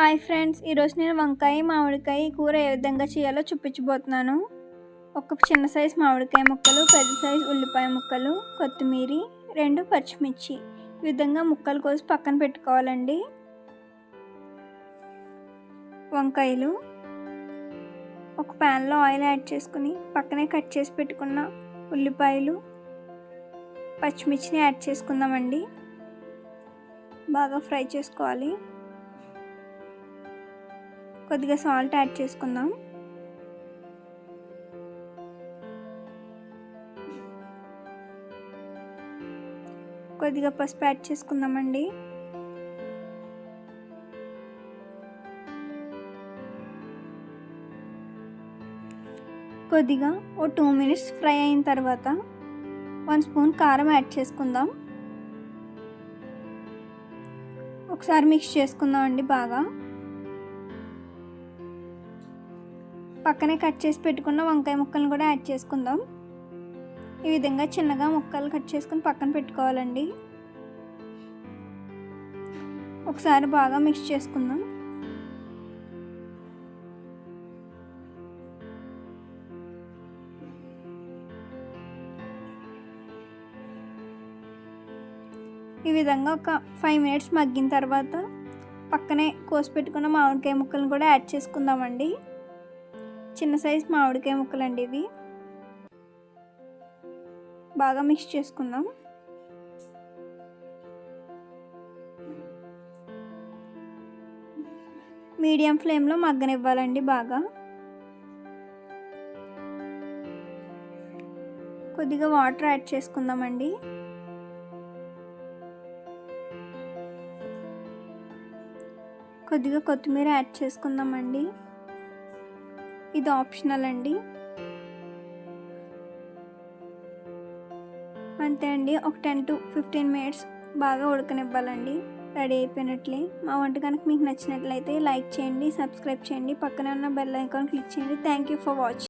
Hi friends, ఈరోజు నేను వంకాయ మామిడికాయ కూర ఏ విధంగా చేయాలో చూపించబోతున్నాను. ఒక చిన్న సైజు మామిడికాయ ముక్కలు, పెద్ద సైజు ఉల్లిపాయ ముక్కలు, కొత్తిమీర, 2 పచ్చిమిర్చి ఈ విధంగా ముక్కలు కోసి పక్కన పెట్టుకోవాలండి. వంకాయలు ఒక ప్యాన్లో ఆయిల్ యాడ్ చేసుకుని పక్కనే కట్ చేసి పెట్టుకున్న ఉల్లిపాయలు, పచ్చిమిర్చిని యాడ్ చేసుకుందామండి. బాగా ఫ్రై చేసుకోవాలి. కొద్దిగా సాల్ట్ యాడ్ చేసుకుందాం. కొద్దిగా పసుపు యాడ్ చేసుకుందామండి. కొద్దిగా 2 మినిట్స్ ఫ్రై అయిన తర్వాత 1 స్పూన్ కారం యాడ్ చేసుకుందాం. ఒకసారి మిక్స్ చేసుకుందాం అండి. బాగా పక్కనే కట్ చేసి పెట్టుకున్న వంకాయ ముక్కలను కూడా యాడ్ చేసుకుందాం. ఈ విధంగా చిన్నగా ముక్కలు కట్ చేసుకుని పక్కన పెట్టుకోవాలండి. ఒకసారి బాగా మిక్స్ చేసుకుందాం. ఈ విధంగా ఒక 5 మినిట్స్ మగ్గిన తర్వాత పక్కనే కోసి పెట్టుకున్న మామిడికాయ ముక్కలను కూడా యాడ్ చేసుకుందామండి. చిన్న సైజు మామిడికాయ ముక్కలండి ఇవి. బాగా మిక్స్ చేసుకుందాం. మీడియం ఫ్లేమ్లో మగ్గనివ్వాలండి. బాగా కొద్దిగా వాటర్ యాడ్ చేసుకుందామండి. కొద్దిగా కొత్తిమీర యాడ్ చేసుకుందామండి. ఇది ఆప్షనల్ అండి. అంతే అండి. ఒక 10 to 15 మినిట్స్ బాగా ఉడకనివ్వాలండి. రెడీ అయిపోయినట్లే. మా వంట కనుక మీకు నచ్చినట్లయితే లైక్ చేయండి, సబ్స్క్రైబ్ చేయండి, పక్కనే ఉన్న బెల్ ఐకాన్ క్లిక్ చేయండి. Thank you for watching.